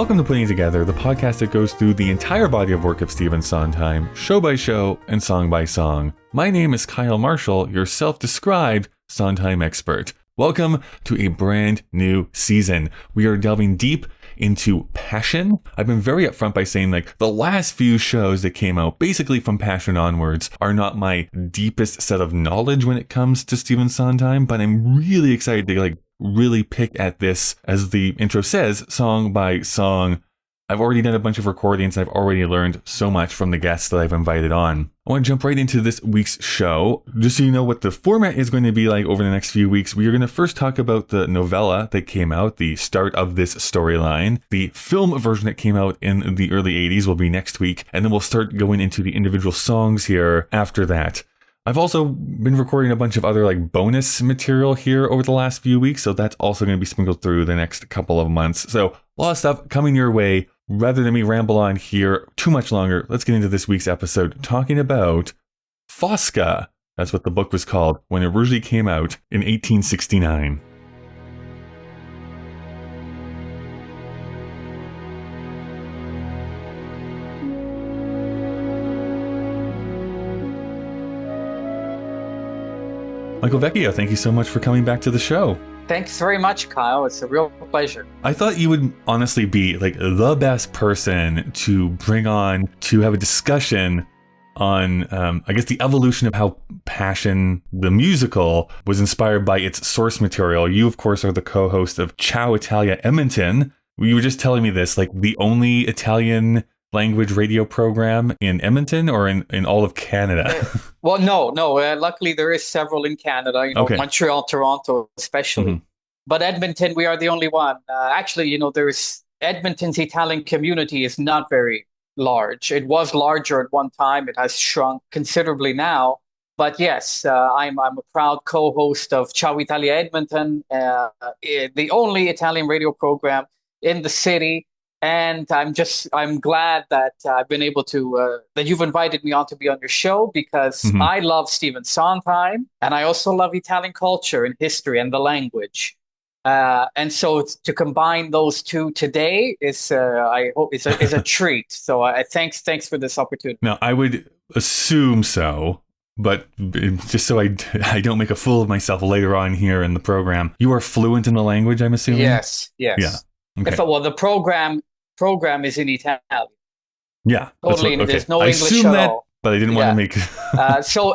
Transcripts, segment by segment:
Welcome to Putting It Together, the podcast that goes through the entire body of work of Stephen Sondheim, show by show and song by song. My name is Kyle Marshall, your self-described Sondheim expert. Welcome to a brand new season. We are delving deep into Passion. I've been very upfront by saying the last few shows that came out, basically from Passion onwards, are not my deepest set of knowledge when it comes to Stephen Sondheim, but I'm really excited to really pick at this, as the intro says, song by song. I've already done a bunch of recordings. I've already learned so much from the guests that I've invited on. I want to jump right into this week's show. Just so you know what the format is going to be like over the next few weeks, we are going to first talk about the novella that came out, the start of this storyline. The film version that came out in the early 80s will be next week, and then we'll start going into the individual songs here after that. I've also been recording a bunch of other bonus material here over the last few weeks, so that's also going to be sprinkled through the next couple of months. So a lot of stuff coming your way. Rather than me ramble on here too much longer, let's get into this week's episode talking about Fosca. That's what the book was called when it originally came out in 1869. Michael Vecchio, thank you so much for coming back to the show. Thanks very much, Kyle. It's a real pleasure. I thought you would honestly be the best person to bring on to have a discussion on, I guess, the evolution of how Passion, the musical, was inspired by its source material. You, of course, are the co-host of Ciao Italia Edmonton. You were just telling me this, the only Italian language radio program in Edmonton or in all of Canada? Well, no. Luckily, there is several in Canada, okay. Montreal, Toronto, especially. Mm-hmm. But Edmonton, we are the only one. Actually, there's Edmonton's Italian community is not very large. It was larger at one time. It has shrunk considerably now. But yes, I'm a proud co-host of Ciao Italia Edmonton, the only Italian radio program in the city. And I'm glad that I've been able to, that you've invited me on to be on your show, because mm-hmm. I love Stephen Sondheim, and I also love Italian culture and history and the language. And so to combine those two today I hope is a treat. So thanks for this opportunity. Now, I would assume so, but just so I don't make a fool of myself later on here in the program, you are fluent in the language, I'm assuming? Yes. Yeah. Okay. The program is in Italian. Yeah, totally. Okay. There's no I English assume at that, all. But I didn't want to make. So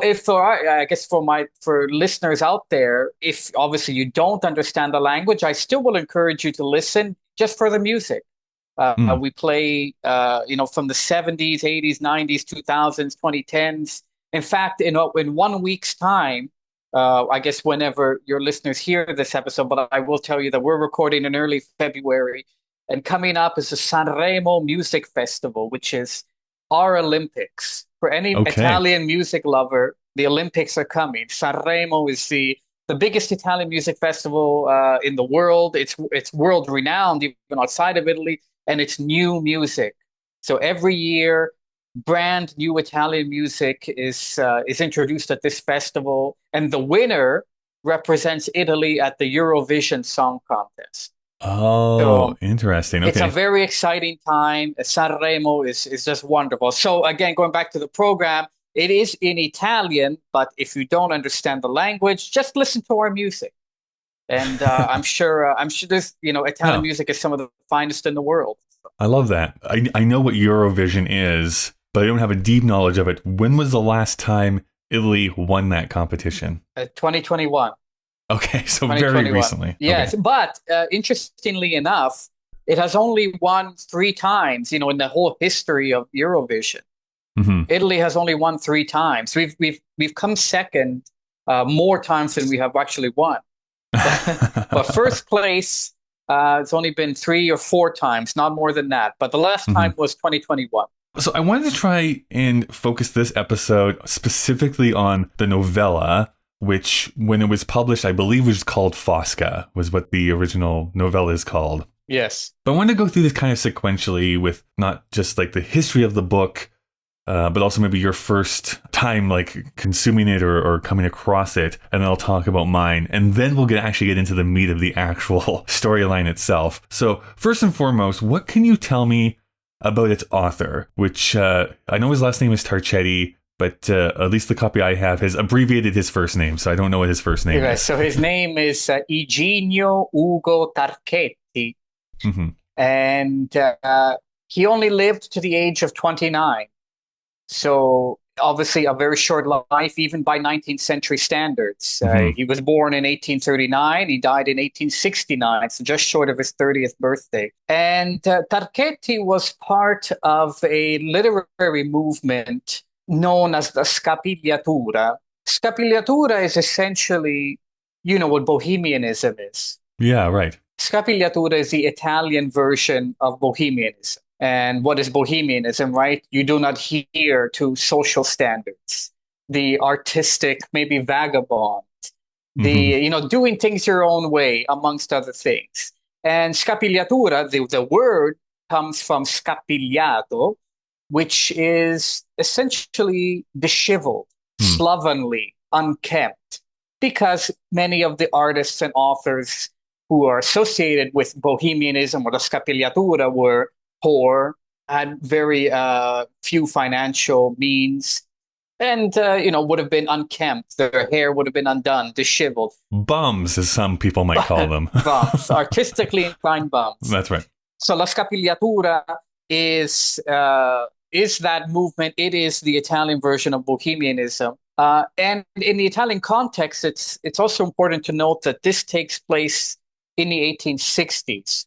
for listeners out there, if obviously you don't understand the language, I still will encourage you to listen just for the music. We play, from the 70s, 80s, 90s, 2000s, 2010s. In fact, in 1 week's time. I guess whenever your listeners hear this episode, but I will tell you that we're recording in early February, and coming up is the Sanremo Music Festival, which is our Olympics. For any Italian music lover, the Olympics are coming. Sanremo is the biggest Italian music festival in the world. It's world renowned, even outside of Italy, and it's new music. So every year, brand new Italian music is introduced at this festival, and the winner represents Italy at the Eurovision Song Contest. Oh, so interesting. Okay. It's a very exciting time. Sanremo is just wonderful. So again, going back to the program, it is in Italian, but if you don't understand the language, just listen to our music. And I'm sure this, Italian music is some of the finest in the world. I love that. I know what Eurovision is, but I don't have a deep knowledge of it. When was the last time Italy won that competition? 2021. Okay, so very recently. Yes, okay. But interestingly enough, it has only won 3 times, in the whole history of Eurovision. Mm-hmm. Italy has only won 3 times. We've come second more times than we have actually won. But first place, it's only been 3 or 4 times, not more than that. But the last time was 2021. So I wanted to try and focus this episode specifically on the novella, which when it was published, I believe was called Fosca, was what the original novella is called. Yes. But I wanted to go through this kind of sequentially with not just the history of the book, but also maybe your first time like consuming it or coming across it, and then I'll talk about mine, and then we'll actually get into the meat of the actual storyline itself. So first and foremost, what can you tell me about its author, which I know his last name is Tarchetti, but at least the copy I have has abbreviated his first name, so I don't know what his first name is. So his name is Iginio Ugo Tarchetti, and he only lived to the age of 29. So obviously a very short life, even by 19th century standards. He was born in 1839. He died in 1869, so just short of his 30th birthday. And Tarchetti was part of a literary movement known as the Scapigliatura. Scapigliatura is essentially, you know what Bohemianism is. Yeah, right. Scapigliatura is the Italian version of Bohemianism. And what is Bohemianism, right? You do not adhere to social standards, the artistic, maybe vagabond, doing things your own way, amongst other things. And scapigliatura, the word comes from scapigliato, which is essentially disheveled, slovenly, unkempt, because many of the artists and authors who are associated with Bohemianism or the scapigliatura were poor, had very few financial means, and would have been unkempt. Their hair would have been undone, disheveled. Bums, as some people might call them. Bums, artistically inclined bums. That's right. So La Scapigliatura is that movement. It is the Italian version of Bohemianism. And in the Italian context, it's also important to note that this takes place in the 1860s.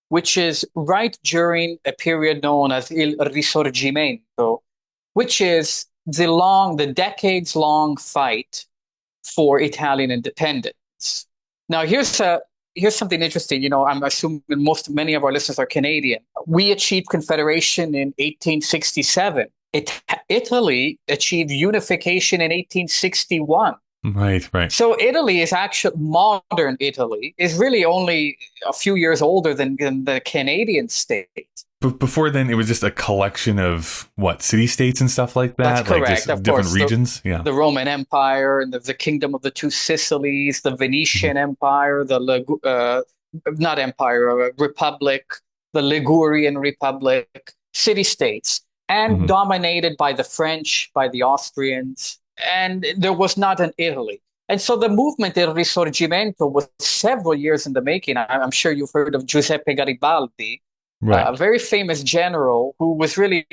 Which is right during a period known as Il Risorgimento, which is the decades-long fight for Italian independence. Now, here's something interesting. I'm assuming many of our listeners are Canadian. We achieved Confederation in 1867. Italy achieved unification in 1861. Right. So Italy is actually, modern Italy is really only a few years older than the Canadian state. But before then, it was just a collection of city-states and stuff like that? That's correct, like just of different course. regions? Yeah. The Roman Empire and the Kingdom of the Two Sicilies, the Venetian Empire, Republic, the Ligurian Republic, city-states, and dominated by the French, by the Austrians. And there was not an Italy. And so the movement del Risorgimento was several years in the making. I'm sure you've heard of Giuseppe Garibaldi, a very famous general who was really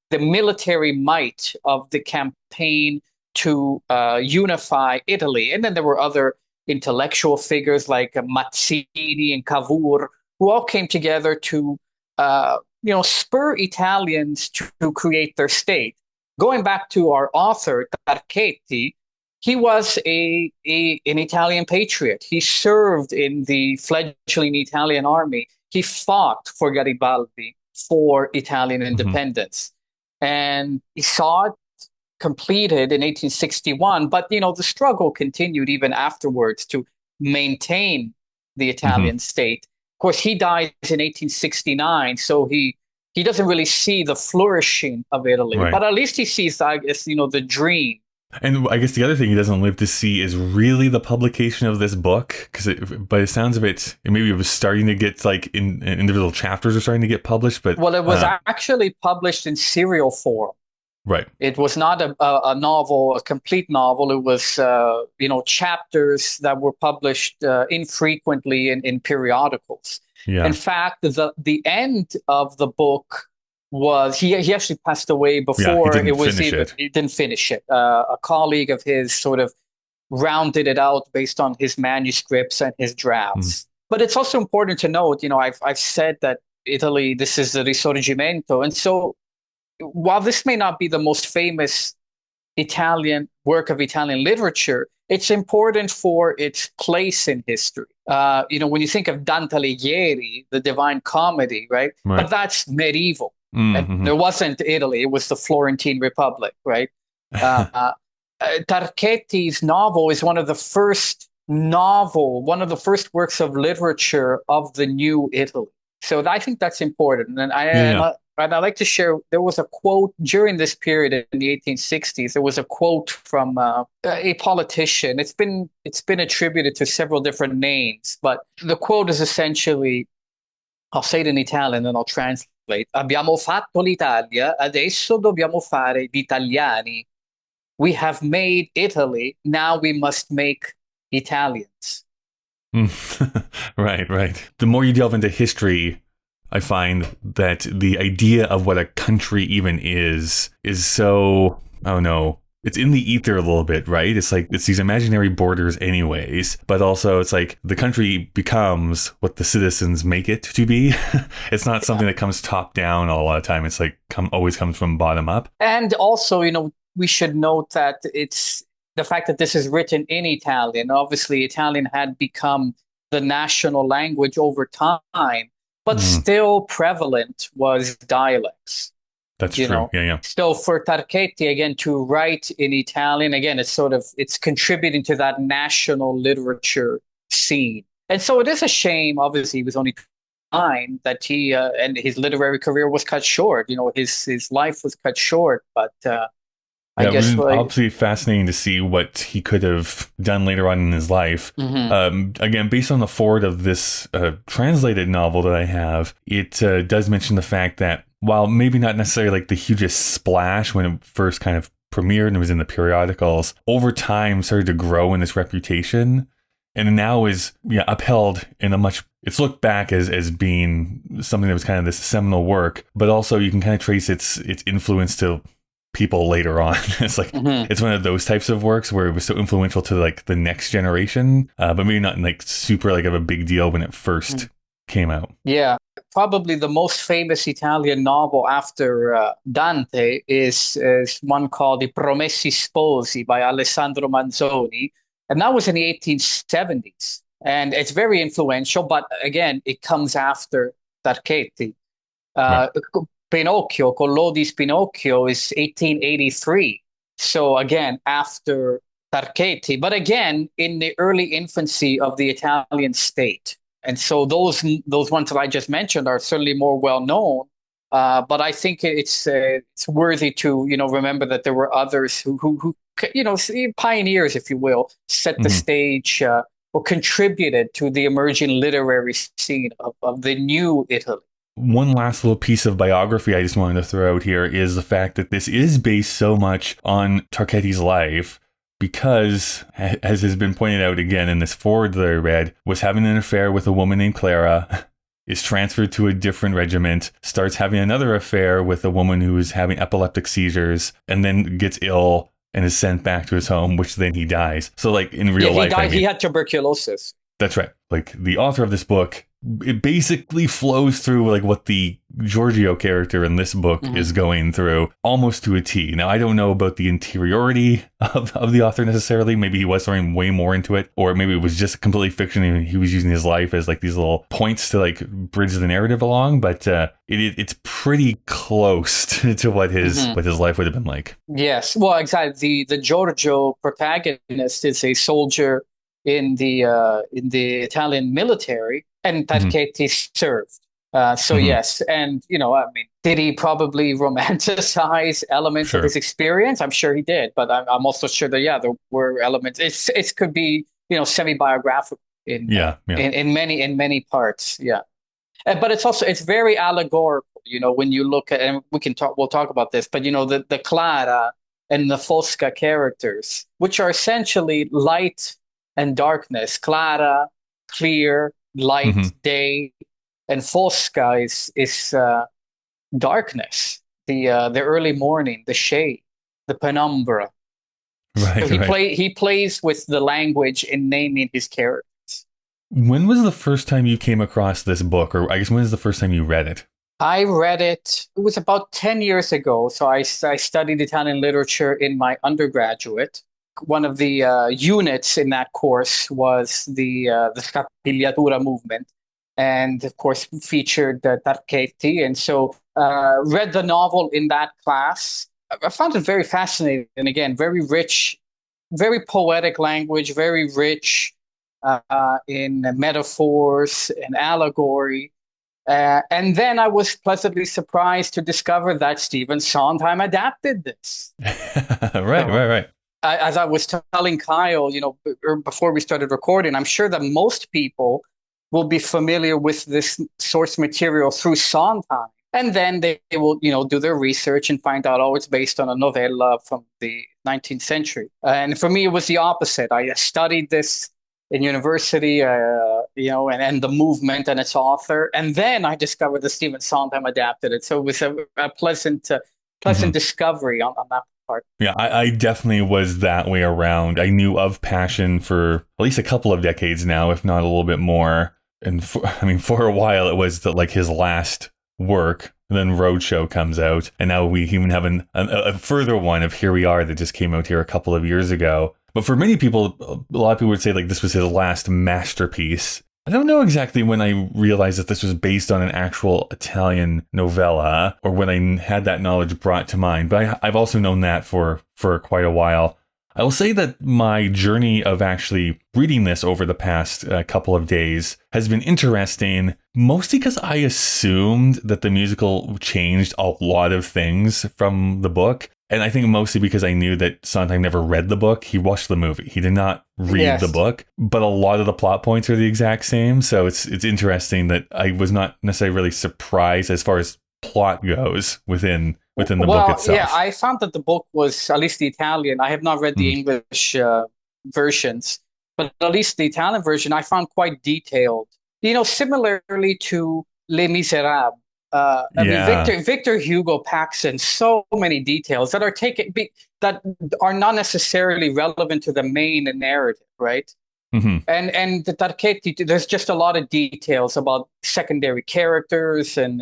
the military might of the campaign to unify Italy. And then there were other intellectual figures like Mazzini and Cavour, who all came together to spur Italians to create their state. Going back to our author, Tarchetti, he was an Italian patriot. He served in the fledgling Italian army. He fought for Garibaldi, for Italian independence. And he saw it completed in 1861. But, the struggle continued even afterwards to maintain the Italian state. Of course, he dies in 1869, so he doesn't really see the flourishing of Italy, but at least he sees, I guess, the dream. And I guess the other thing he doesn't live to see is really the publication of this book, because by the sounds of it, maybe it was starting to get in individual chapters are starting to get published. But it was actually published in serial form. Right. It was not a novel, a complete novel. It was chapters that were published infrequently in periodicals. Yeah. In fact, the end of the book was he actually passed away before he didn't finish it. A colleague of his sort of rounded it out based on his manuscripts and his drafts. But it's also important to note, I've said that Italy, this is the Risorgimento, and so while this may not be the most famous Italian work of Italian literature, it's important for its place in history. When you think of Dante Alighieri, the Divine Comedy, right? But that's medieval. And there wasn't Italy. It was the Florentine Republic, right? Tarchetti's novel is one of the first works of literature of the new Italy. So I think that's important. And And I'd like to share, there was a quote during this period in the 1860s. There was a quote from a politician. It's been attributed to several different names, but the quote is essentially, I'll say it in Italian and I'll translate. Abbiamo fatto l'Italia, adesso dobbiamo fare gli italiani. We have made Italy, now we must make Italians. Right, right. The more you delve into history, I find that the idea of what a country even is so, I don't know, it's in the ether a little bit, right? It's like, it's these imaginary borders anyways, but also it's like the country becomes what the citizens make it to be. It's not something that comes top down a lot of time. It's like always comes from bottom up. And also, we should note that it's the fact that this is written in Italian. Obviously, Italian had become the national language over time, but still prevalent was dialects. That's true. Yeah. So for Tarchetti, again, to write in Italian, again, it's contributing to that national literature scene. And so it is a shame, obviously, he was only 9, that he and his literary career was cut short. His life was cut short, but I guess it was obviously fascinating to see what he could have done later on in his life. Again, based on the forward of this translated novel that I have, it does mention the fact that while maybe not necessarily like the hugest splash when it first kind of premiered and was in the periodicals, over time started to grow in its reputation, and now is upheld in a much, it's looked back as being something that was kind of this seminal work, but also you can kind of trace its influence to people later on. It's like it's one of those types of works where it was so influential to like the next generation, but maybe not like super like of a big deal when it first came out. Yeah, probably the most famous Italian novel after Dante is one called I Promessi Sposi by Alessandro Manzoni, and that was in the 1870s, and it's very influential. But again, it comes after Tarchetti. Right. Pinocchio, Collodi's Pinocchio is 1883. So again, after Tarchetti, but again, in the early infancy of the Italian state. And so those ones that I just mentioned are certainly more well known. But I think it's worthy to remember that there were others who pioneers, if you will, set the stage or contributed to the emerging literary scene of the new Italy. One last little piece of biography I just wanted to throw out here is the fact that this is based so much on Tarchetti's life because, as has been pointed out again in this forward that I read, was having an affair with a woman named Clara, is transferred to a different regiment, starts having another affair with a woman who is having epileptic seizures, and then gets ill and is sent back to his home, which then he dies. So like in real life, died, he had tuberculosis. That's right. Like the author of this book, it basically flows through like what the Giorgio character in this book is going through almost to a T. Now, I don't know about the interiority of the author necessarily. Maybe he was throwing way more into it, or maybe it was just completely fiction and he was using his life as like these little points to like bridge the narrative along. But it's pretty close to what his life would have been like. Yes, well, exactly. The Giorgio protagonist is a soldier in the Italian military, and Tarchetti served. So yes, and did he probably romanticize elements of his experience? I'm sure he did, but I'm also sure that there were elements. It could be semi-biographical in many parts. Yeah, but it's very allegorical. When you look at, and we'll talk about this, but the Clara and the Fosca characters, which are essentially light and darkness. Clara, clear, light, day, and Fosca is darkness, the early morning, the shade, the penumbra. Right. So he plays with the language in naming his characters. When was the first time you came across this book, or I guess when was the first time you read it? I read it. It was about 10 years ago. So I studied Italian literature in my undergraduate. One of the units in that course was the scapigliatura movement, and of course featured Tarchetti. And so read the novel in that class. I found it very fascinating, and again, very rich, very poetic language, very rich in metaphors and allegory. And then I was pleasantly surprised to discover that Stephen Sondheim adapted this. Right, So, right, right. as I was telling Kyle, before we started recording, I'm sure that most people will be familiar with this source material through Sondheim. And then they will, do their research and find out, oh, it's based on a novella from the 19th century. And for me, it was the opposite. I studied this in university, and the movement and its author. And then I discovered that Stephen Sondheim adapted it. So it was a pleasant discovery on that part. Yeah, I definitely was that way around. I knew of Passion for at least a couple of decades now, if not a little bit more. And for a while, it was like his last work. And then Roadshow comes out, and now we even have a further one of Here We Are that just came out here a couple of years ago. But for many people, a lot of people would say like this was his last masterpiece. I don't know exactly when I realized that this was based on an actual Italian novella, or when I had that knowledge brought to mind. But I've also known that for quite a while. I will say that my journey of actually reading this over the past couple of days has been interesting, mostly because I assumed that the musical changed a lot of things from the book. And I think mostly because I knew that Sondheim never read the book. He watched the movie. He did not read the book, but a lot of the plot points are the exact same. So it's interesting that I was not necessarily really surprised as far as plot goes within the book itself. Yeah, I found that the book was, at least the Italian. I have not read the English versions, but at least the Italian version I found quite detailed. Similarly to Les Miserables. I mean, Victor Hugo packs in so many details that are not necessarily relevant to the main narrative, right? Mm-hmm. And the Tarchetti, there's just a lot of details about secondary characters and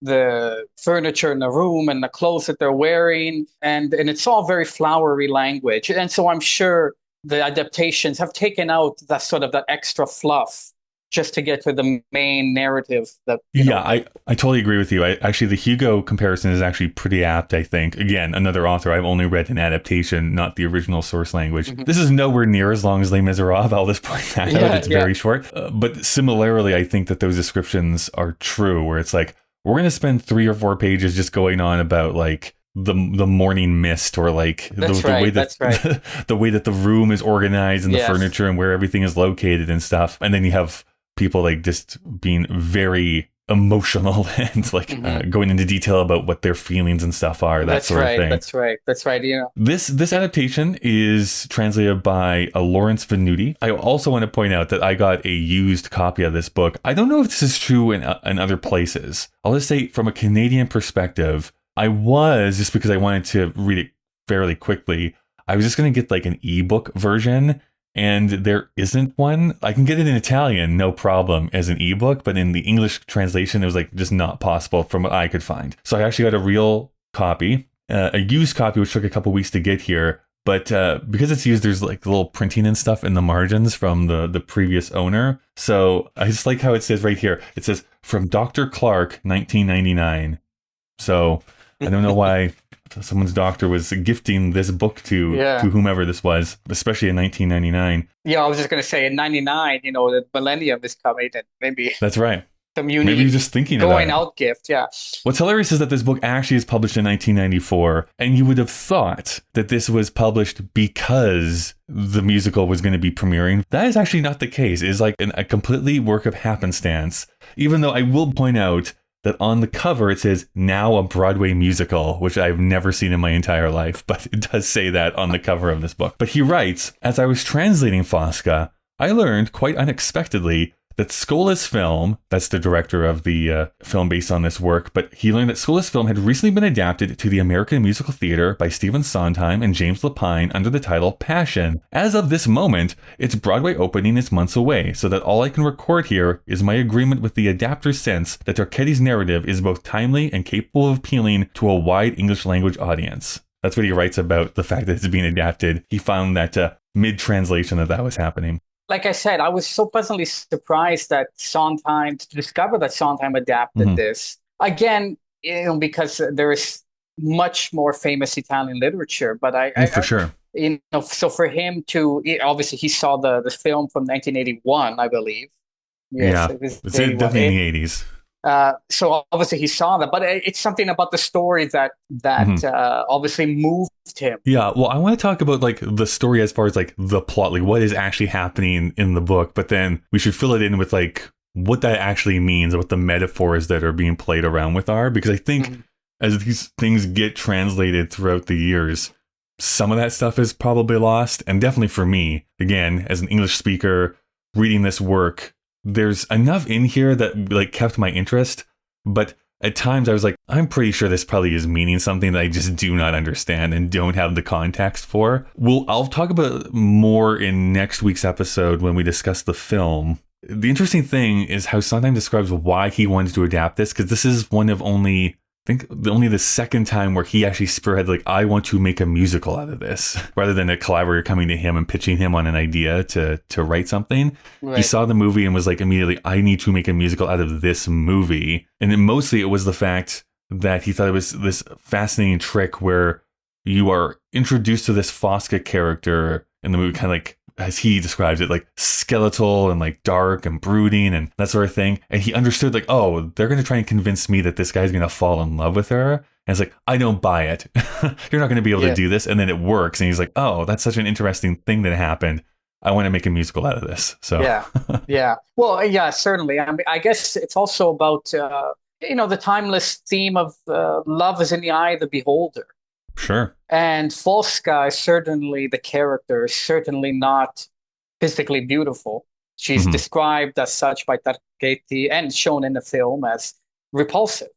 the furniture in the room and the clothes that they're wearing, and it's all very flowery language. And so I'm sure the adaptations have taken out that extra fluff just to get to the main narrative. I totally agree with you. Actually, the Hugo comparison is actually pretty apt, I think. Again, another author I've only read an adaptation, not the original source language. Mm-hmm. This is nowhere near as long as Les Miserables. I'll just point that out. It's very short. But similarly, I think that those descriptions are true, where it's like, we're going to spend 3 or 4 pages just going on about like the morning mist, or like the way that the room is organized and the furniture and where everything is located and stuff. And then you have people like just being very emotional and like going into detail about what their feelings and stuff are. That sort of thing. That's right. This adaptation is translated by Lawrence Venuti. I also want to point out that I got a used copy of this book. I don't know if this is true in other places. I'll just say from a Canadian perspective, I was, just because I wanted to read it fairly quickly, I was just going to get like an ebook version. And there isn't one. I can get it in Italian, no problem, as an ebook, but in the English translation, it was like just not possible from what I could find. So I actually got a real copy, a used copy, which took a couple weeks to get here. But because it's used, there's like little printing and stuff in the margins from the previous owner. So I just like how it says right here. It says from Dr. Clark, 1999. So I don't know why someone's doctor was gifting this book to whomever this was, especially in 1999. Yeah, I was just going to say in 99, the millennium is coming, and maybe that's right. Maybe you're just thinking going about out gift. Yeah. What's hilarious is that this book actually is published in 1994, and you would have thought that this was published because the musical was going to be premiering. That is actually not the case. It is like a completely work of happenstance. Even though I will point out that on the cover it says now a Broadway musical, which I've never seen in my entire life, but it does say that on the cover of this book. But he writes, as I was translating Fosca, I learned quite unexpectedly that Scola's Film, that's the director of the film based on this work, but he learned that Scola's Film had recently been adapted to the American Musical Theater by Stephen Sondheim and James Lapine under the title Passion. As of this moment, its Broadway opening is months away, so that all I can record here is my agreement with the adapter's sense that Tarchetti's narrative is both timely and capable of appealing to a wide English language audience. That's what he writes about the fact that it's being adapted. He found that mid-translation that was happening. Like I said, I was so pleasantly surprised to discover that Sondheim adapted this. Again, because there is much more famous Italian literature, but sure. So for him to, obviously he saw the film from 1981, I believe. Yes, it's definitely in the 80s. So obviously he saw that, but it's something about the story that obviously moved him. Yeah, well, I want to talk about like the story as far as like the plot, like what is actually happening in the book, but then we should fill it in with like what that actually means, what the metaphors that are being played around with are, because I think as these things get translated throughout the years, some of that stuff is probably lost. And definitely for me, again, as an English speaker reading this work, there's enough in here that like kept my interest, but at times I was like, I'm pretty sure this probably is meaning something that I just do not understand and don't have the context for. I'll talk about more in next week's episode when we discuss the film. The interesting thing is how Sondheim describes why he wanted to adapt this, because this is one of only the second time where he actually spearheaded, like, I want to make a musical out of this, rather than a collaborator coming to him and pitching him on an idea to write something. Right. He saw the movie and was like, immediately, I need to make a musical out of this movie. And then mostly it was the fact that he thought it was this fascinating trick where you are introduced to this Fosca character in the movie, kind of like, as he describes it, like skeletal and like dark and brooding and that sort of thing. And he understood like, oh, they're going to try and convince me that this guy's going to fall in love with her. And it's like, I don't buy it. You're not going to be able to do this. And then it works. And he's like, oh, that's such an interesting thing that happened. I want to make a musical out of this. So yeah. Well, yeah, certainly. I mean, I guess it's also about, the timeless theme of love is in the eye of the beholder. Sure. And Fosca is certainly the character, is certainly not physically beautiful. She's described as such by Tarchetti and shown in the film as repulsive.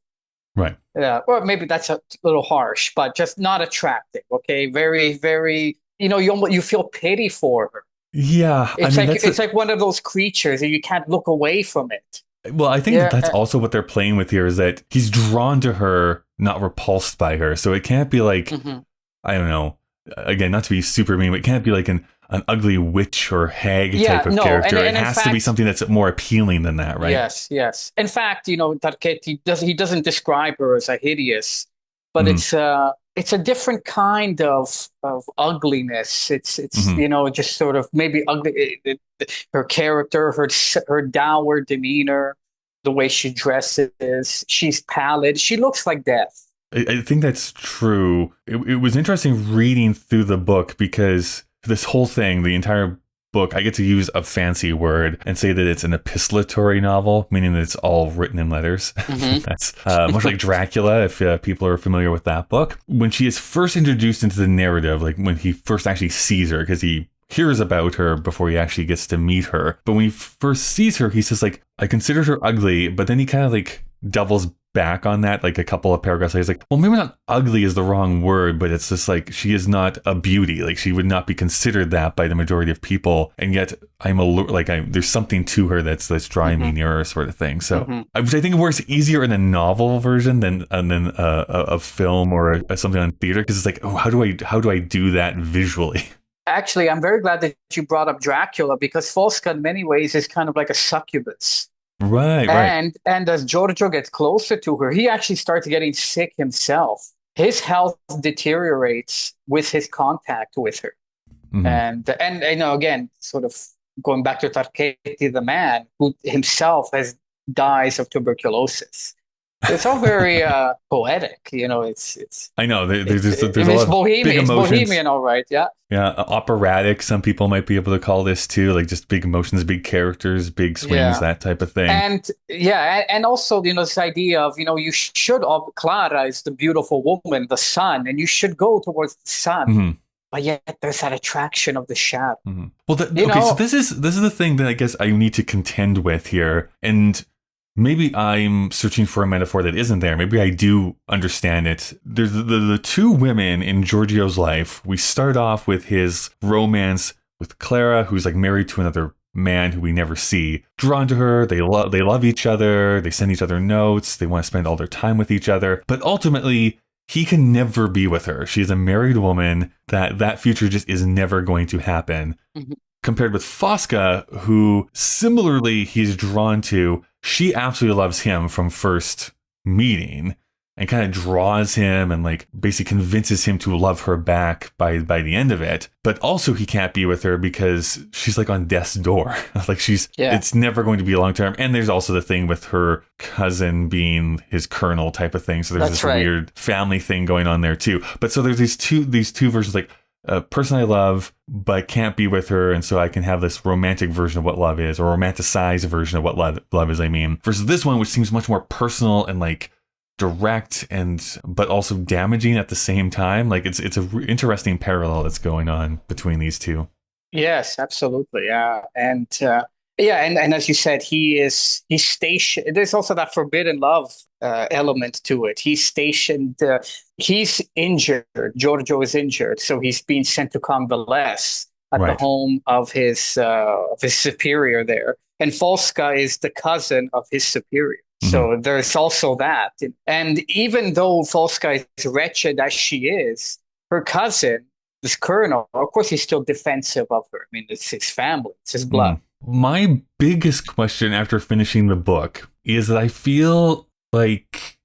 Right. Or maybe that's a little harsh, but just not attractive. Okay. Very, very, you feel pity for her. Yeah. It's like one of those creatures and you can't look away from it. Well, I think that's also what they're playing with here, is that he's drawn to her, not repulsed by her. So it can't be like, I don't know, again, not to be super mean, but it can't be like an ugly witch or hag type of character. And it has to be something that's more appealing than that, right? Yes. In fact, Tarchetti doesn't describe her as a hideous, but it's a different kind of ugliness. It's just sort of maybe ugly. Her character, her dour demeanor, the way she dresses, she's pallid. She looks like death. I think that's true. It was interesting reading through the book, because this whole thing, the entire book, I get to use a fancy word and say that it's an epistolatory novel, meaning that it's all written in letters. That's much like Dracula, if people are familiar with that book. When she is first introduced into the narrative, like when he first actually sees her, because he hears about her before he actually gets to meet her. But when he first sees her, he says, like, I considered her ugly, but then he kind of like doubles back on that, like a couple of paragraphs later. He's like, well, maybe not ugly is the wrong word, but it's just like, she is not a beauty. Like, she would not be considered that by the majority of people. And yet there's something to her that's drawing me near her, sort of thing. So which I think works easier in a novel version than a film or something on theater. Cause it's like, oh, how do I do that visually? Actually, I'm very glad that you brought up Dracula, because Fosca in many ways is kind of like a succubus. Right. And as Giorgio gets closer to her, he actually starts getting sick himself. His health deteriorates with his contact with her. And again, sort of going back to Tarchetti, the man who himself dies of tuberculosis. It's all very poetic, it's. I know there's a lot of big emotions. It's bohemian, all right, yeah. Yeah, operatic. Some people might be able to call this too, like just big emotions, big characters, big swings, that type of thing. And also, this idea of you should. Clara is the beautiful woman, the sun, and you should go towards the sun. But yet there's that attraction of the shadow. Well, so this is the thing that I guess I need to contend with here, and. Maybe I'm searching for a metaphor that isn't there. Maybe I do understand it. There's the two women in Giorgio's life. We start off with his romance with Clara, who's like married to another man who we never see. Drawn to her, they love each other, they send each other notes, they want to spend all their time with each other. But ultimately, he can never be with her. She's a married woman. That future just is never going to happen. Compared with Fosca, who similarly he's drawn to. She absolutely loves him from first meeting. and kind of draws him and like basically convinces him to love her back by the end of it. But also he can't be with her because she's like on death's door. Like it's never going to be long term. And there's also the thing with her cousin being his colonel type of thing. So there's this weird family thing going on there too. But so there's these two versions, like a person I love but can't be with her, and so I can have this romantic version of what love is, or romanticized version of what love is, I mean, versus this one, which seems much more personal and like direct but also damaging at the same time. Like it's interesting parallel that's going on between these two. Yes, absolutely. Yeah. And as you said, he's stationed. There's also that forbidden love element to it. He's stationed. He's injured. Giorgio is injured, so he's being sent to convalesce at the home of his superior there. And Fosca is the cousin of his superior. So there's also that. And even though Fosca is wretched as she is, her cousin, this colonel, of course, he's still defensive of her. I mean, it's his family, it's his blood. My biggest question after finishing the book is that I feel like,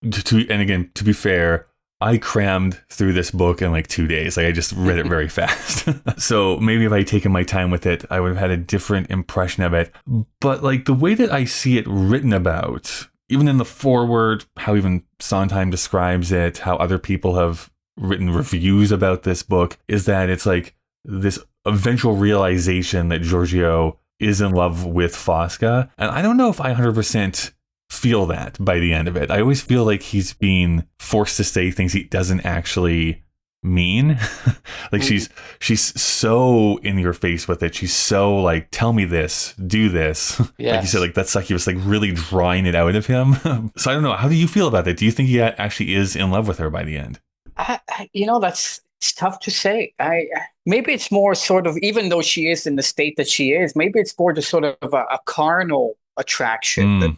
and to be fair, I crammed through this book in like 2 days. Like I just read it very fast. So maybe if I had taken my time with it, I would have had a different impression of it. But like the way that I see it written about, even in the foreword, how even Sondheim describes it, how other people have written reviews about this book, is that it's like this eventual realization that Giorgio is in love with Fosca. And I don't know if I 100% feel that by the end of it. I always feel like he's being forced to say things he doesn't actually mean. Like she's so in your face with it. She's so like, tell me this, do this. Yes. Like you said, like that's like he was like really drawing it out of him. So I don't know. How do you feel about that? Do you think he actually is in love with her by the end? It's tough to say. Maybe it's more sort of, even though she is in the state that she is, maybe it's more just sort of a carnal attraction that,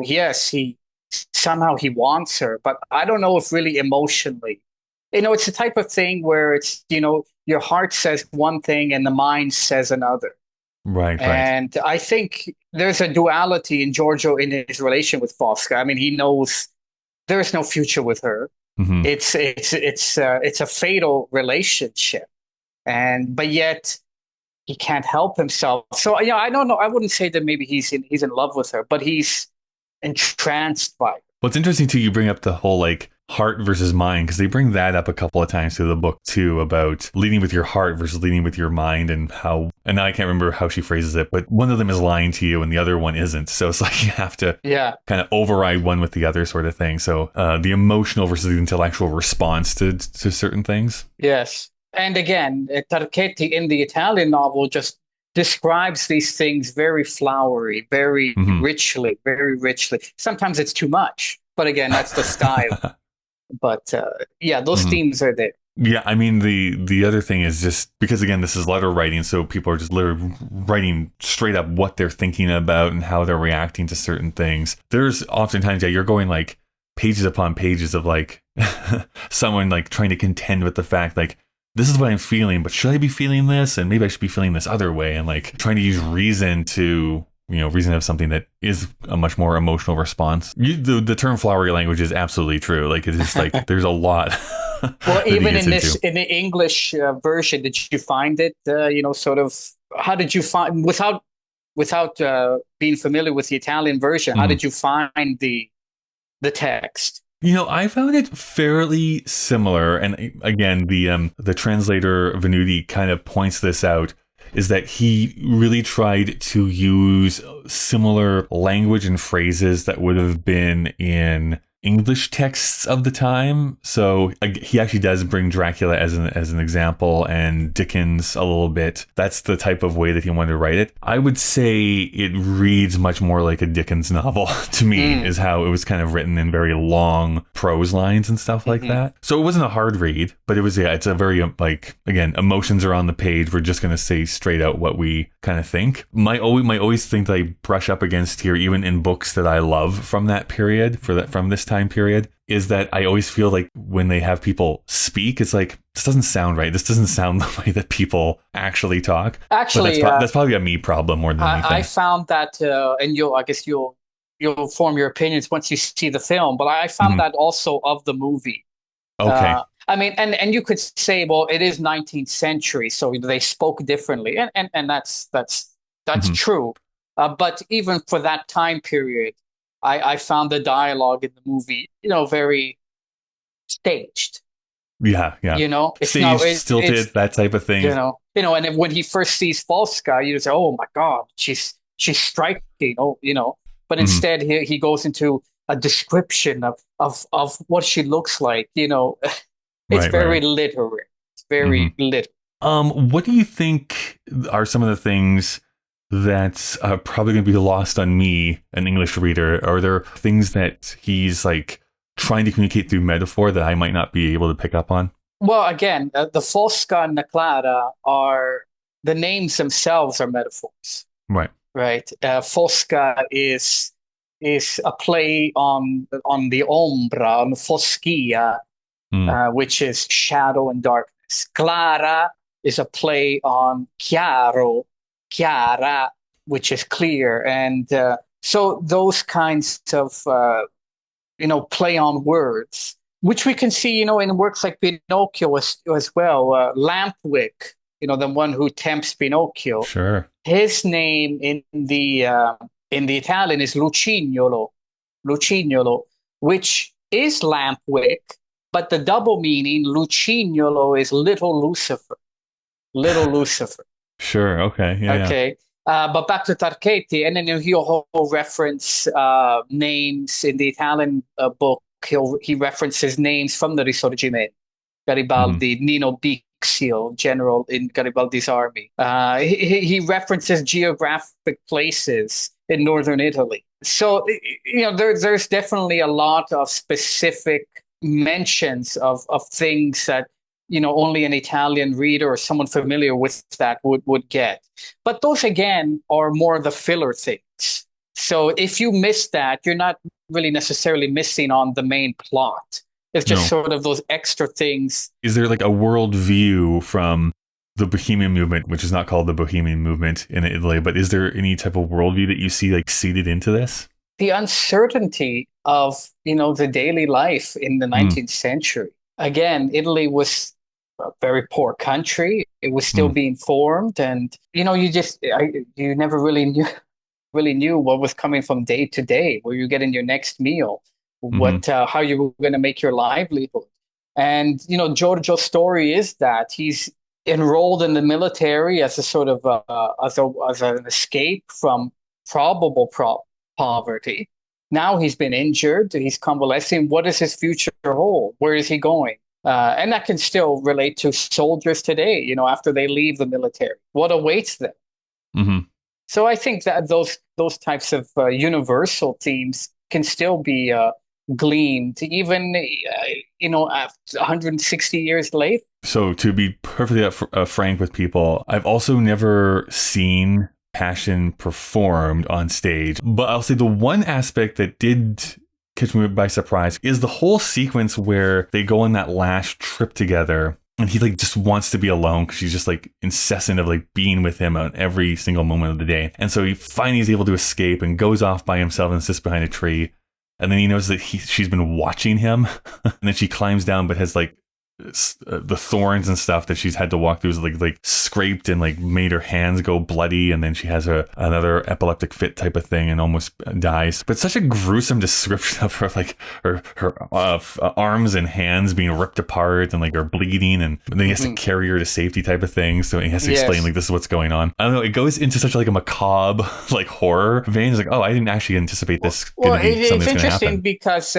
yes, he wants her, but I don't know if really emotionally, it's the type of thing where it's, your heart says one thing and the mind says another. Right. And I think there's a duality in Giorgio in his relation with Fosca. I mean, he knows there is no future with her. Mm-hmm. It's a fatal relationship, but yet he can't help himself. So I don't know. I wouldn't say that maybe he's in love with her, but he's entranced by her. Well, it's interesting too. You bring up the whole like heart versus mind, because they bring that up a couple of times through the book too, about leading with your heart versus leading with your mind, and now I can't remember how she phrases it, but one of them is lying to you and the other one isn't. So it's like you have to kind of override one with the other sort of thing. So the emotional versus the intellectual response to certain things. Yes. And again, Tarchetti in the Italian novel just describes these things very flowery, very richly, very richly. Sometimes it's too much, but again, that's the style. But those themes are there. Yeah, I mean, the other thing is just because, again, this is letter writing, so people are just literally writing straight up what they're thinking about and how they're reacting to certain things. There's oftentimes, you're going like pages upon pages of like someone like trying to contend with the fact like, this is what I'm feeling, but should I be feeling this? And maybe I should be feeling this other way, and like trying to use reason to have something that is a much more emotional response. The term flowery language is absolutely true. Like, it's just like, there's a lot. Well, even in the English version, did you find it, how did you find, without being familiar with the Italian version, how did you find the text? I found it fairly similar. And again, the translator Venuti kind of points this out, is that he really tried to use similar language and phrases that would have been in English texts of the time. So he actually does bring Dracula as an example, and Dickens a little bit. That's the type of way that he wanted to write it. I would say it reads much more like a Dickens novel to me, is how it was kind of written in very long prose lines and stuff like that. So it wasn't a hard read, but it was, it's a very, like, again, emotions are on the page. We're just going to say straight out what we kind of think. My always thing that I brush up against here, even in books that I love from that period, from this time period, is that I always feel like when they have people speak, it's like, this doesn't sound right. This doesn't sound the way that people actually talk. Actually, that's probably a me problem more than anything. I found that, and I guess you'll you'll form your opinions once you see the film. But I found Hmm. that also of the movie. Okay. I mean, and you could say, well, it is 19th century, so they spoke differently, and that's Hmm. true. But even for that time period, I found the dialogue in the movie, very staged. Yeah, yeah. It's not Staged, it's stilted, that type of thing. and then when he first sees Fosca, you say, "Oh my God, she's striking." Oh, but Hmm. instead he goes into a description of what she looks like. It's Right, very right. literary. It's Hmm. very literary. What do you think are some of the things that's probably going to be lost on me, an English reader? Are there things that he's like trying to communicate through metaphor that I might not be able to pick up on? Well, again, the Fosca and the Clara are the names themselves are metaphors, Right. right? Fosca is a play on the ombra, on foschia, Mm. which is shadow and darkness. Clara is a play on chiaro, chiara, which is clear, and so those kinds of play on words, which we can see, in works like Pinocchio as well. Lampwick, the one who tempts Pinocchio. Sure. His name in the Italian is Lucignolo, Lucignolo, which is Lampwick, but the double meaning Lucignolo is little Lucifer, little Lucifer. Sure. Okay. Yeah. Yeah. Okay. But back to Tarchetti, and then he'll reference names in the Italian book. He references names from the Risorgimento. Hmm. Garibaldi, Nino Bixio, general in Garibaldi's army. He references geographic places in northern Italy. So there's definitely a lot of specific mentions of things that only an Italian reader or someone familiar with that would get. But those again are more the filler things. So if you miss that, you're not really necessarily missing on the main plot. It's just No. sort of those extra things. Is there like a world view from the Bohemian movement, which is not called the Bohemian movement in Italy, but is there any type of worldview that you see like seeded into this? The uncertainty of, the daily life in the Mm. 19th century. Again, Italy was a very poor country. It was still Mm. being formed, and you never really knew what was coming from day to day, where you getting your next meal, Hmm. how you were going to make your livelihood. And Giorgio's story is that he's enrolled in the military as a sort of as an escape from probable poverty. Now he's been injured, he's convalescing. What does his future hold? Where is he going? And that can still relate to soldiers today, after they leave the military. What awaits them? Hmm. So I think that those types of universal themes can still be gleaned, even after 160 years later. So to be perfectly frank with people, I've also never seen Passion performed on stage, but I'll say the one aspect that did catch me by surprise is the whole sequence where they go on that last trip together. And he like just wants to be alone because she's just like incessant of like being with him on every single moment of the day. And so he finally is able to escape and goes off by himself and sits behind a tree. And then he knows that she's been watching him. And then she climbs down, but has like the thorns and stuff that she's had to walk through is like scraped and like made her hands go bloody, and then she has another epileptic fit type of thing and almost dies. But such a gruesome description of her, like her arms and hands being ripped apart and like her bleeding, and then he has to Mhm. carry her to safety type of thing. So he has to explain Yes. like this is what's going on. I don't know. It goes into such like a macabre like horror vein. It's like, oh, I didn't actually anticipate this going Well, to be something it's that's going to interesting happen. because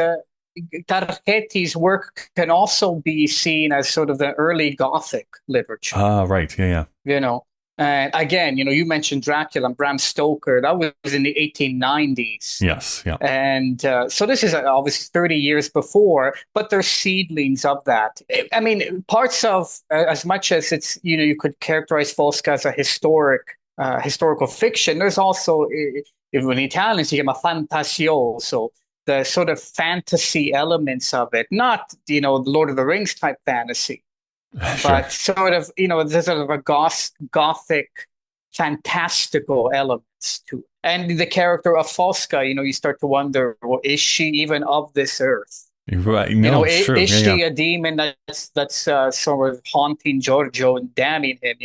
Targetti's work can also be seen as sort of the early Gothic literature. Ah, right. Yeah, yeah. You know, and again, you mentioned Dracula and Bram Stoker. That was in the 1890s. Yes. Yeah. And so this is obviously 30 years before, but there's seedlings of that. I mean, parts of, as much as it's, you could characterize Fosca as a historical fiction, there's also, in Italian, you get a fantasioso, the sort of fantasy elements of it, not, Lord of the Rings type fantasy, Sure. but sort of, there's sort of a gothic fantastical elements to it. And the character of Fosca, you start to wonder, well, is she even of this earth? Right. No, it's true. Is Yeah, yeah. she a demon that's sort of haunting Giorgio and damning him?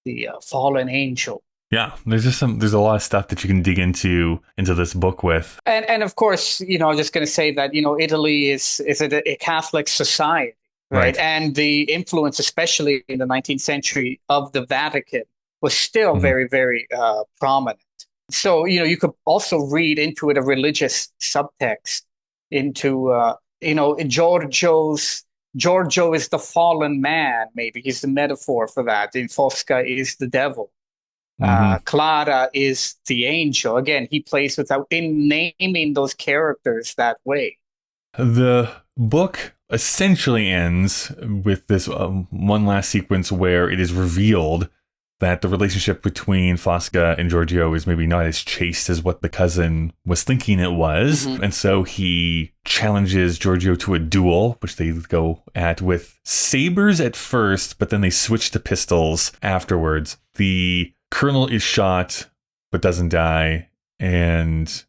The fallen angel. Yeah, there's a lot of stuff that you can dig into this book with. And of course, I'm just going to say that Italy is a Catholic society, right? Right. And the influence, especially in the 19th century, of the Vatican was still Mhm. very, very prominent. So you could also read into it a religious subtext into Giorgio is the fallen man. Maybe he's the metaphor for that. And Fosca is the devil. Mhm. Clara is the angel. Again, he plays without in naming those characters that way. The book essentially ends with this one last sequence where it is revealed that the relationship between Fosca and Giorgio is maybe not as chaste as what the cousin was thinking it was. Mhm. And so he challenges Giorgio to a duel, which they go at with sabers at first, but then they switch to pistols afterwards. The colonel is shot, but doesn't die. And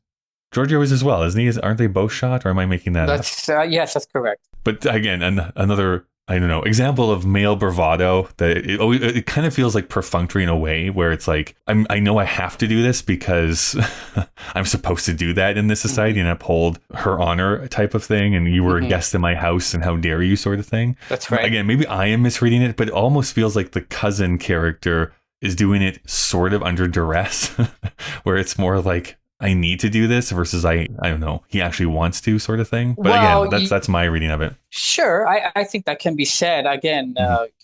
Giorgio is as well, isn't he? Aren't they both shot, or am I making that up? Yes, that's correct. But again, another, I don't know, example of male bravado that it kind of feels like perfunctory in a way where it's like, I know I have to do this because I'm supposed to do that in this society and uphold her honor type of thing. And you were a guest in my house and how dare you sort of thing. That's right. Again, maybe I am misreading it, but it almost feels like the cousin character is doing it sort of under duress, where it's more like, I need to do this versus I don't know, he actually wants to sort of thing. But Well, again, that's my reading of it. Sure, I think that can be said. Again,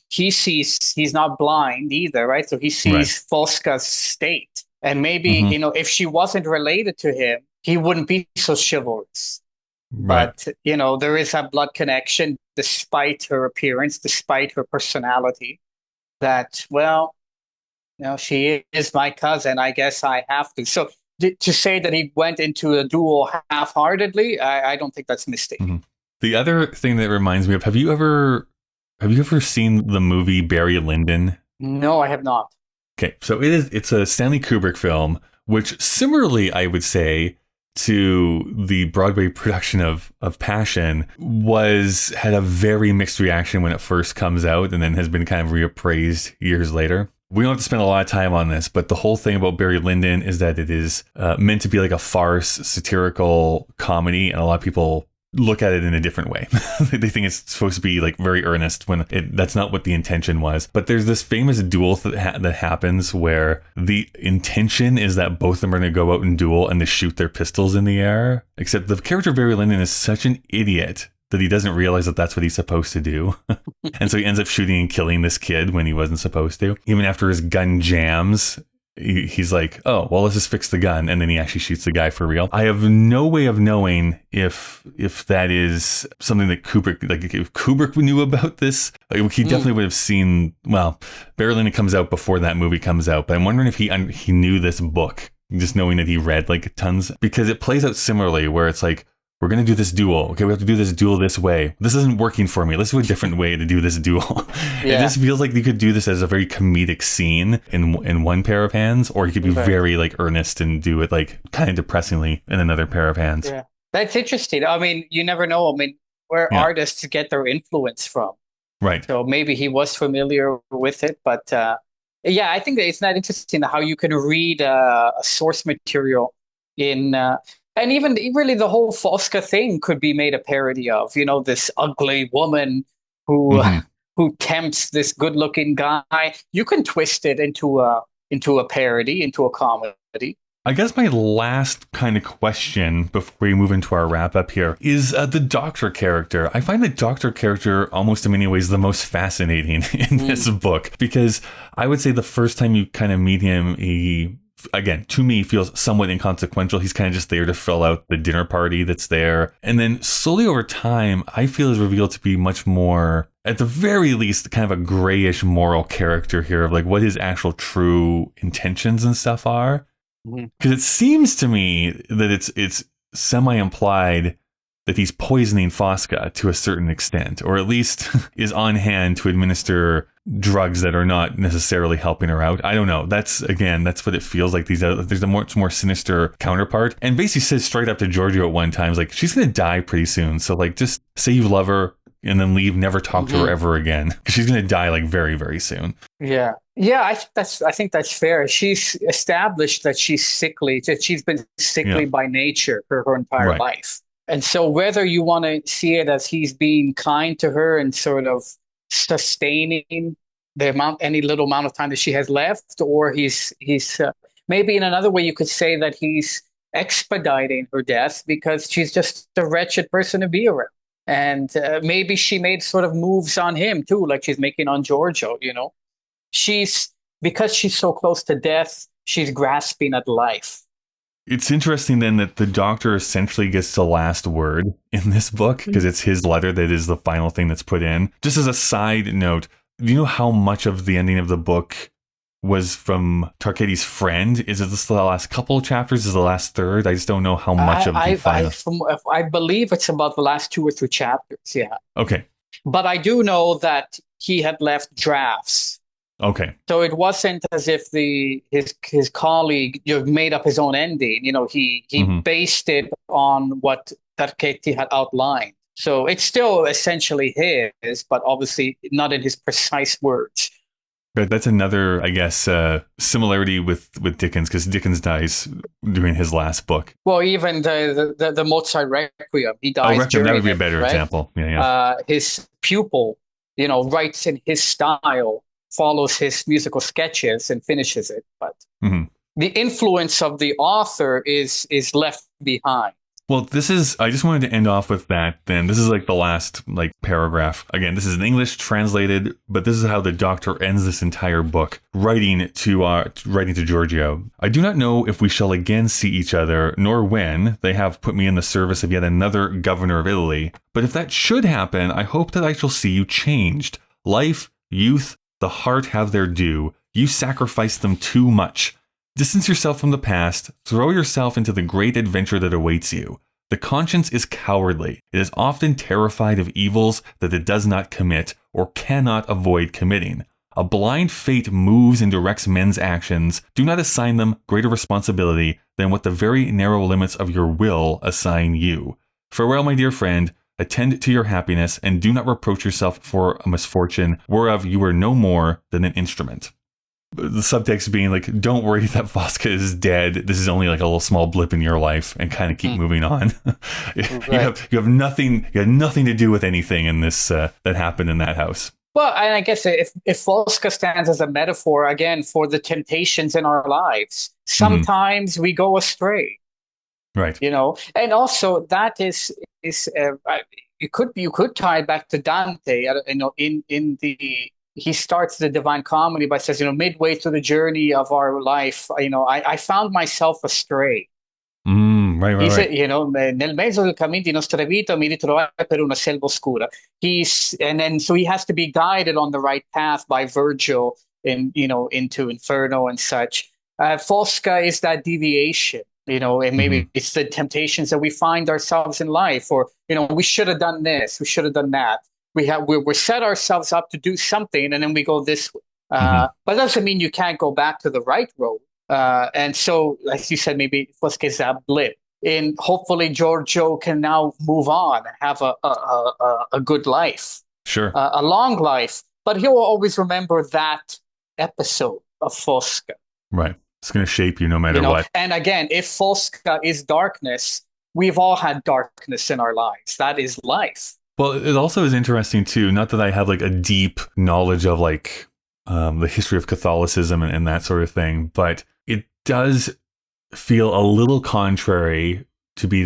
he's not blind either, right? So he sees Right. Fosca's state. And maybe, if she wasn't related to him, he wouldn't be so chivalrous. Right. But, there is a blood connection despite her appearance, despite her personality, that, well, she is my cousin. I guess I have to. So to say that he went into a duel half-heartedly, I don't think that's mistaken. The other thing that reminds me of, have you ever seen the movie Barry Lyndon? No, I have not. Okay, so it's a Stanley Kubrick film, which similarly, I would say, to the Broadway production of Passion, had a very mixed reaction when it first comes out and then has been kind of reappraised years later. We don't have to spend a lot of time on this, but the whole thing about Barry Lyndon is that it is meant to be like a farce, satirical comedy, and a lot of people look at it in a different way. They think it's supposed to be like very earnest when that's not what the intention was. But there's this famous duel that happens where the intention is that both of them are going to go out and duel and to shoot their pistols in the air. Except the character Barry Lyndon is such an idiot that he doesn't realize that that's what he's supposed to do. And so he ends up shooting and killing this kid when he wasn't supposed to. Even after his gun jams, he's like, oh, well, let's just fix the gun. And then he actually shoots the guy for real. I have no way of knowing if that is something that Kubrick, like if Kubrick knew about this, he definitely would have seen, well, Barry Lyndon comes out before that movie comes out. But I'm wondering if he knew this book, just knowing that he read like tons, because it plays out similarly where it's like, we're going to do this duel. Okay, we have to do this duel this way. This isn't working for me. Let's do a different way to do this duel. Yeah. It just feels like you could do this as a very comedic scene in one pair of hands, or you could be very like earnest and do it like kind of depressingly in another pair of hands. Yeah, that's interesting. I mean, you never know. I mean, where artists get their influence from. Right. So maybe he was familiar with it, but yeah, I think that it's not interesting how you can read a source material in. And even really the whole Fosca thing could be made a parody of, this ugly woman who tempts this good-looking guy. You can twist it into a parody, into a comedy. I guess my last kind of question before we move into our wrap up here is the doctor character. I find the doctor character almost in many ways the most fascinating in this book, because I would say the first time you kind of meet him, he, again, to me, feels somewhat inconsequential. He's kind of just there to fill out the dinner party that's there. And then slowly over time, I feel is revealed to be much more, at the very least, kind of a grayish moral character here of like what his actual true intentions and stuff are. Because it seems to me that it's semi-implied that he's poisoning Fosca to a certain extent, or at least is on hand to administer drugs that are not necessarily helping her out. I don't know. That's what it feels like. There's a much more sinister counterpart, and basically says straight up to Giorgio at one time, like, she's gonna die pretty soon. So like, just say you love her and then leave, never talk to her ever again, because she's gonna die like very, very soon. Yeah. Yeah, I think that's fair. She's established that she's sickly, that she's been sickly by nature for her entire life. And so whether you want to see it as he's being kind to her and sort of sustaining any little amount of time that she has left, or he's maybe in another way you could say that he's expediting her death because she's just a wretched person to be around. And maybe she made sort of moves on him too, like she's making on Giorgio, you know. Because she's so close to death, she's grasping at life. It's interesting then that the Doctor essentially gets the last word in this book, because it's his letter that is the final thing that's put in. Just as a side note, do you know how much of the ending of the book was from Tarchetti's friend? Is it the last couple of chapters? Is it the last third? I just don't know how much of the final. I believe it's about the last 2 or 3 chapters, yeah. Okay. But I do know that he had left drafts. Okay. So it wasn't as if his colleague made up his own ending. You know, he based it on what Tarchetti had outlined. So it's still essentially his, but obviously not in his precise words. But that's another, I guess, similarity with Dickens, because Dickens dies during his last book. Well, even the Mozart Requiem, he dies Requiem, that would be a better example. Yeah. His pupil, writes in his style, follows his musical sketches and finishes it. But the influence of the author is left behind. Well, I just wanted to end off with that then. This is like the last paragraph. Again, this is in English translated, but this is how the Doctor ends this entire book, writing to Giorgio. I do not know if we shall again see each other, nor when. They have put me in the service of yet another governor of Italy. But if that should happen, I hope that I shall see you changed. Life, youth, the heart have their due. You sacrifice them too much. Distance yourself from the past. Throw yourself into the great adventure that awaits you. The conscience is cowardly. It is often terrified of evils that it does not commit or cannot avoid committing. A blind fate moves and directs men's actions. Do not assign them greater responsibility than what the very narrow limits of your will assign you. Farewell, my dear friend. Attend to your happiness, and do not reproach yourself for a misfortune whereof you are no more than an instrument. The subtext being like, don't worry that Fosca is dead. This is only like a little small blip in your life, and kind of keep moving on. Right. You have nothing to do with anything in this that happened in that house. Well, and I guess if Fosca stands as a metaphor again for the temptations in our lives, sometimes we go astray. Right. And also that is you could tie it back to Dante. He starts the Divine Comedy by says, midway through the journey of our life, I found myself astray. Right. He said, nel mezzo del cammino di nostra vita mi ritrovai per una selva oscura. So he has to be guided on the right path by Virgil into Inferno and such. Fosca is that deviation. And maybe it's the temptations that we find ourselves in life, or, we should have done this, we should have done that. We're set ourselves up to do something, and then we go this way. But that doesn't mean you can't go back to the right road. And so, like you said, maybe Fosca is that blip. And hopefully Giorgio can now move on and have a good life. Sure. A long life. But he'll always remember that episode of Fosca. Right. It's going to shape you no matter what. And again, if Fosca is darkness, we've all had darkness in our lives. That is life. Well, it also is interesting too, not that I have a deep knowledge of the history of Catholicism and that sort of thing, but it does feel a little contrary to be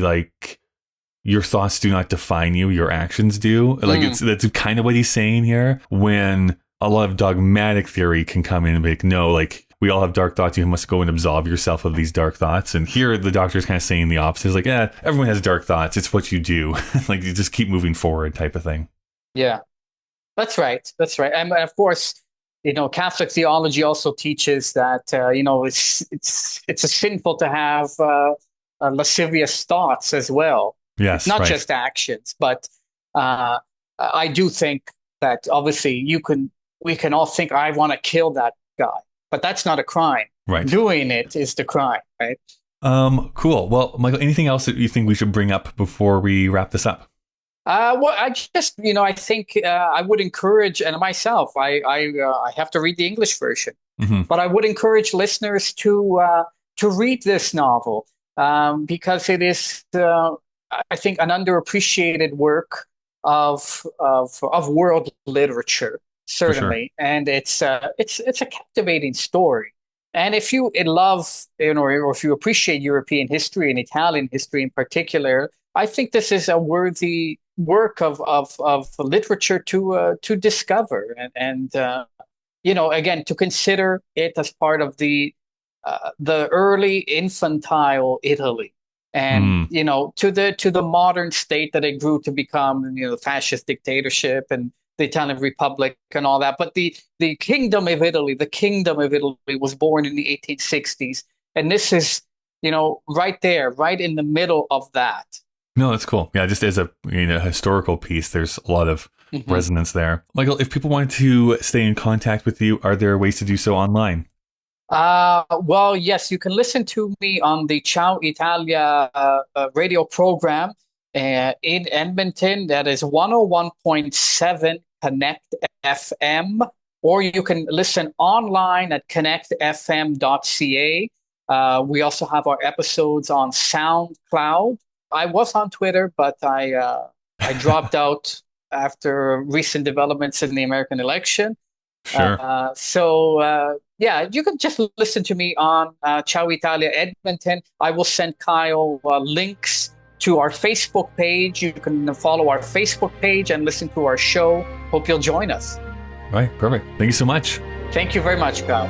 your thoughts do not define you, your actions do. That's kind of what he's saying here, when a lot of dogmatic theory can come in and be no, we all have dark thoughts. You must go and absolve yourself of these dark thoughts. And here the Doctor's kind of saying the opposite. It's everyone has dark thoughts. It's what you do. You just keep moving forward type of thing. Yeah, that's right. And of course, Catholic theology also teaches that, it's a sinful to have lascivious thoughts as well. Yes, not just actions, but I do think that obviously you can we can all think, I want to kill that guy, but that's not a crime. Right. Doing it is the crime, right? Cool. Well, Michael, anything else that you think we should bring up before we wrap this up? Well, I just, I think I would encourage, and myself, I have to read the English version, but I would encourage listeners to read this novel because it is, I think, an underappreciated work of world literature, certainly, and it's a captivating story. And if you love, or if you appreciate European history and Italian history in particular, I think this is a worthy work of literature to discover and again, to consider it as part of the early infantile Italy, and to the modern state that it grew to become, the fascist dictatorship and the Italian Republic and all that. But the Kingdom of Italy, was born in the 1860s, and this is right there, right in the middle of that. No, that's cool. Yeah, just as a historical piece, there's a lot of resonance there. Michael, if people want to stay in contact with you, are there ways to do so online? Well, yes, you can listen to me on the Ciao Italia radio program in Edmonton. That is 101.7 Connect FM, or you can listen online at connectfm.ca. We also have our episodes on SoundCloud. I was on Twitter, but I dropped out after recent developments in the American election. Sure. Yeah, you can just listen to me on Ciao Italia Edmonton. I will send Kyle links to our Facebook page. You can follow our Facebook page and listen to our show. Hope you'll join us. Right. Perfect. Thank you so much. Thank you very much, Kyle.